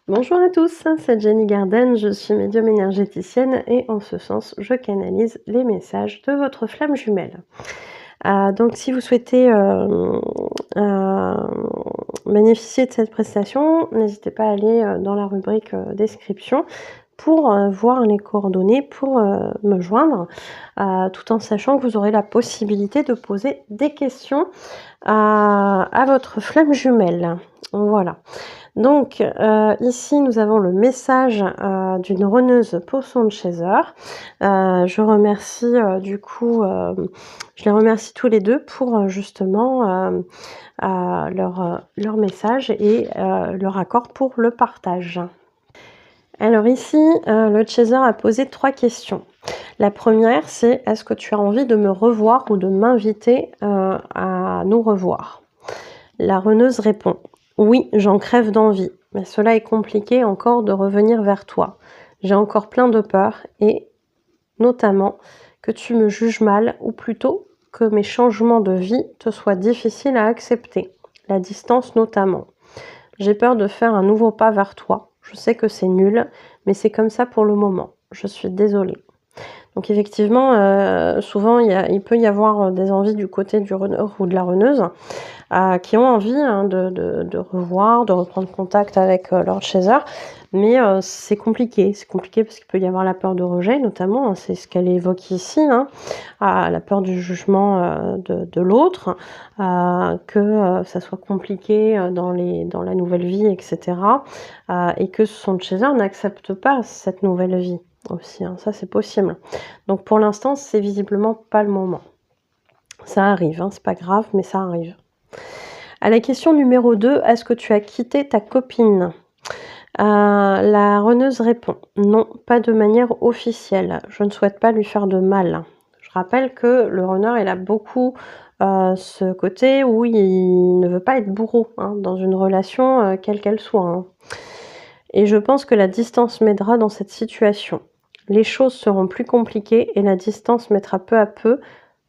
Bonjour à tous, c'est Jenny Garden, je suis médium énergéticienne et en ce sens, je canalise les messages de votre flamme jumelle. Donc si vous souhaitez bénéficier de cette prestation, n'hésitez pas à aller dans la rubrique description pour voir les coordonnées, pour me joindre, tout en sachant que vous aurez la possibilité de poser des questions à votre flamme jumelle. Voilà. Donc ici nous avons le message d'une runneuse pour son chaser. Je remercie du coup, je les remercie tous les deux pour justement leur message et leur accord pour le partage. Alors ici, le chaser a posé 3 questions. La première, c'est: est-ce que tu as envie de me revoir ou de m'inviter à nous revoir? La runneuse répond: oui, j'en crève d'envie, mais cela est compliqué encore de revenir vers toi. J'ai encore plein de peurs et notamment que tu me juges mal ou plutôt que mes changements de vie te soient difficiles à accepter. La distance notamment. J'ai peur de faire un nouveau pas vers toi. Je sais que c'est nul, mais c'est comme ça pour le moment. Je suis désolée. Donc effectivement, souvent il peut y avoir des envies du côté du runner ou de la runneuse qui ont envie de revoir, de reprendre contact avec leur chaser, mais c'est compliqué. C'est compliqué parce qu'il peut y avoir la peur de rejet notamment, hein, c'est ce qu'elle évoque ici, hein, la peur du jugement de l'autre, que ça soit compliqué dans la nouvelle vie, etc. Et que son chaser n'accepte pas cette nouvelle vie aussi, hein, ça c'est possible. Donc pour l'instant, c'est visiblement pas le moment. Ça arrive, hein, c'est pas grave, mais ça arrive. À la question numéro 2, est-ce que tu as quitté ta copine? La runneuse répond: non, pas de manière officielle. Je ne souhaite pas lui faire de mal. Je rappelle que le runner, il a beaucoup ce côté où il ne veut pas être bourreau, hein, dans une relation, quelle qu'elle soit, hein. Et je pense que la distance m'aidera dans cette situation. Les choses seront plus compliquées et la distance mettra peu à peu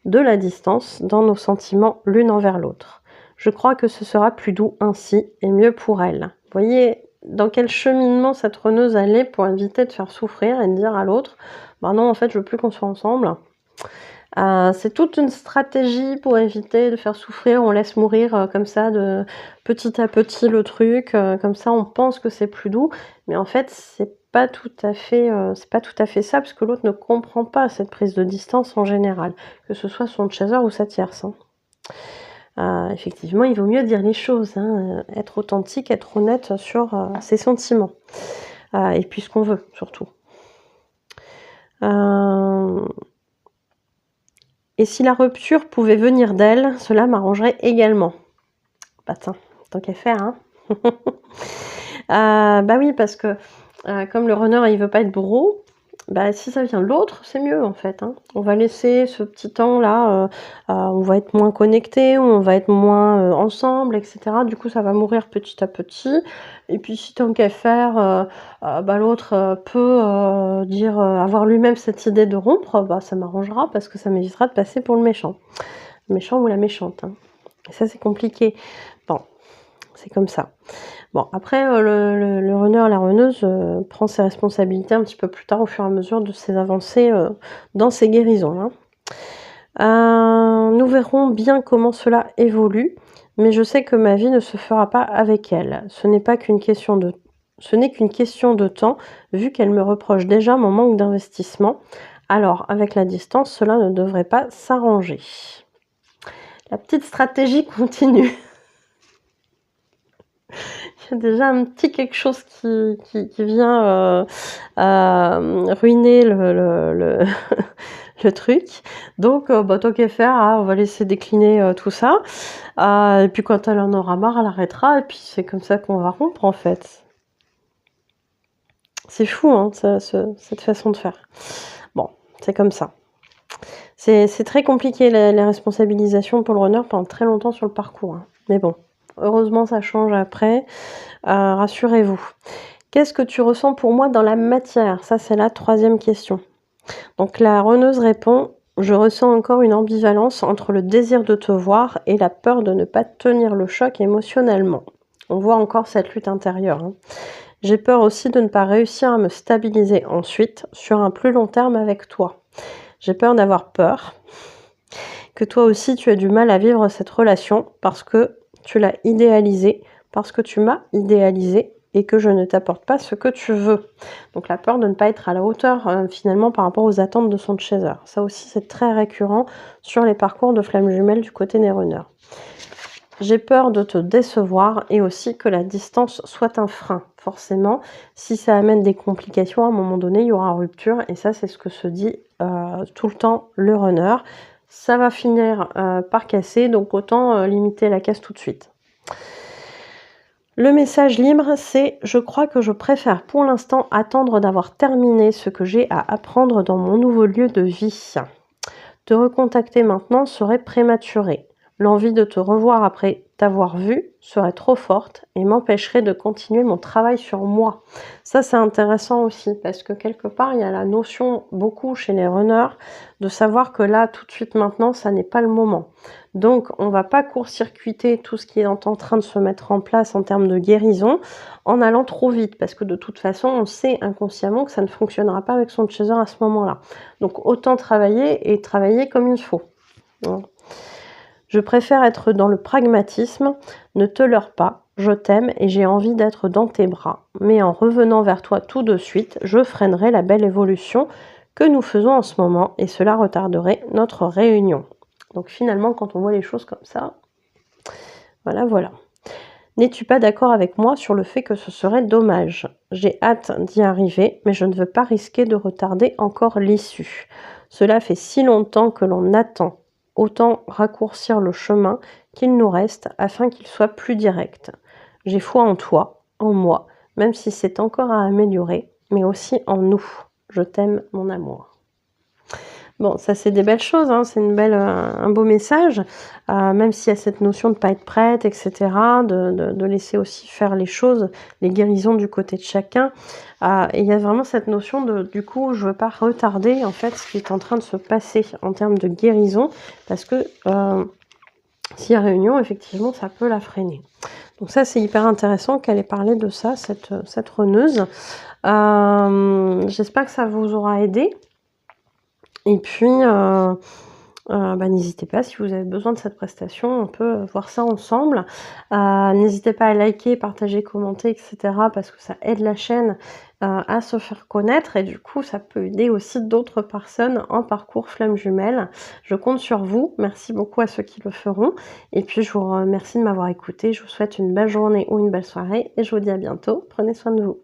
de la distance dans nos sentiments l'une envers l'autre. Je crois que ce sera plus doux ainsi et mieux pour elle. Vous voyez dans quel cheminement cette runneuse allait pour éviter de faire souffrir et de dire à l'autre: bah non, en fait, je veux plus qu'on soit ensemble. C'est toute une stratégie pour éviter de faire souffrir. On laisse mourir comme ça de petit à petit le truc, comme ça on pense que c'est plus doux, mais en fait c'est pas tout à fait ça, parce que l'autre ne comprend pas cette prise de distance en général, que ce soit son chaser ou sa tierce, hein. Effectivement, il vaut mieux dire les choses, hein, être authentique, être honnête sur ses sentiments, et puis ce qu'on veut surtout. Et si la rupture pouvait venir d'elle, cela m'arrangerait également. Bah tiens, tant qu'à faire, hein. Bah oui, parce que comme le runner, il veut pas être bourreau, bah si ça vient de l'autre, c'est mieux en fait, hein. On va laisser ce petit temps-là, on va être moins connectés, on va être moins ensemble, etc. Du coup, ça va mourir petit à petit. Et puis si tant qu'à faire, bah l'autre peut dire, avoir lui-même cette idée de rompre, bah ça m'arrangera parce que ça m'évitera de passer pour le méchant. Le méchant ou la méchante, hein. Et ça, c'est compliqué. Bon, c'est comme ça. Bon, après, le runner, la runneuse prend ses responsabilités un petit peu plus tard au fur et à mesure de ses avancées dans ses guérisons, hein. Nous verrons bien comment cela évolue, mais je sais que ma vie ne se fera pas avec elle. Ce n'est qu'une question de temps, vu qu'elle me reproche déjà mon manque d'investissement. Alors, avec la distance, cela ne devrait pas s'arranger. La petite stratégie continue. Il y a déjà un petit quelque chose qui vient ruiner le truc. Donc bah, tant qu'à faire, hein, on va laisser décliner tout ça. Et puis quand elle en aura marre, elle arrêtera. Et puis c'est comme ça qu'on va rompre en fait. C'est fou, hein, cette façon de faire. Bon, c'est comme ça. C'est très compliqué la responsabilisation pour le runner pendant très longtemps sur le parcours, hein. Mais bon, heureusement ça change après. Rassurez-vous. Qu'est-ce que tu ressens pour moi dans la matière? Ça, c'est la 3e question. Donc la runneuse répond: je ressens encore une ambivalence entre le désir de te voir et la peur de ne pas tenir le choc émotionnellement. On voit encore cette lutte intérieure, hein. J'ai peur aussi de ne pas réussir à me stabiliser ensuite sur un plus long terme avec toi. J'ai peur d'avoir peur, que toi aussi tu aies du mal à vivre cette relation parce que tu l'as idéalisée, parce que tu m'as idéalisée et que je ne t'apporte pas ce que tu veux. Donc la peur de ne pas être à la hauteur finalement par rapport aux attentes de son chaser. Ça aussi c'est très récurrent sur les parcours de flammes jumelles du côté des runners. J'ai peur de te décevoir et aussi que la distance soit un frein. Forcément, si ça amène des complications, à un moment donné, il y aura rupture. Et ça, c'est ce que se dit tout le temps le runner. Ça va finir par casser, donc autant limiter la casse tout de suite. Le message libre, c'est « Je crois que je préfère pour l'instant attendre d'avoir terminé ce que j'ai à apprendre dans mon nouveau lieu de vie. Te recontacter maintenant serait prématuré. L'envie de te revoir après t'avoir vu serait trop forte et m'empêcherait de continuer mon travail sur moi. » Ça, c'est intéressant aussi parce que quelque part, il y a la notion beaucoup chez les runners de savoir que là, tout de suite maintenant, ça n'est pas le moment. Donc, on ne va pas court-circuiter tout ce qui est en train de se mettre en place en termes de guérison en allant trop vite parce que de toute façon, on sait inconsciemment que ça ne fonctionnera pas avec son chaser à ce moment-là. Donc, autant travailler et travailler comme il faut. Je préfère être dans le pragmatisme, ne te leurre pas, je t'aime et j'ai envie d'être dans tes bras. Mais en revenant vers toi tout de suite, je freinerai la belle évolution que nous faisons en ce moment et cela retarderait notre réunion. Donc finalement, quand on voit les choses comme ça, voilà. N'es-tu pas d'accord avec moi sur le fait que ce serait dommage? J'ai hâte d'y arriver, mais je ne veux pas risquer de retarder encore l'issue. Cela fait si longtemps que l'on attend. Autant raccourcir le chemin qu'il nous reste afin qu'il soit plus direct. J'ai foi en toi, en moi, même si c'est encore à améliorer, mais aussi en nous. Je t'aime, mon amour. Bon, ça c'est des belles choses, hein, c'est un beau message, même s'il y a cette notion de ne pas être prête, etc., de laisser aussi faire les choses, les guérisons du côté de chacun. Et il y a vraiment cette notion de, du coup, je ne veux pas retarder en fait ce qui est en train de se passer en termes de guérison, parce que s'il y a réunion, effectivement, ça peut la freiner. Donc ça, c'est hyper intéressant qu'elle ait parlé de ça, cette runneuse. J'espère que ça vous aura aidé. Et puis, n'hésitez pas, si vous avez besoin de cette prestation, on peut voir ça ensemble. N'hésitez pas à liker, partager, commenter, etc. parce que ça aide la chaîne à se faire connaître et du coup, ça peut aider aussi d'autres personnes en parcours flamme jumelle. Je compte sur vous. Merci beaucoup à ceux qui le feront. Et puis, je vous remercie de m'avoir écouté. Je vous souhaite une belle journée ou une belle soirée et je vous dis à bientôt. Prenez soin de vous.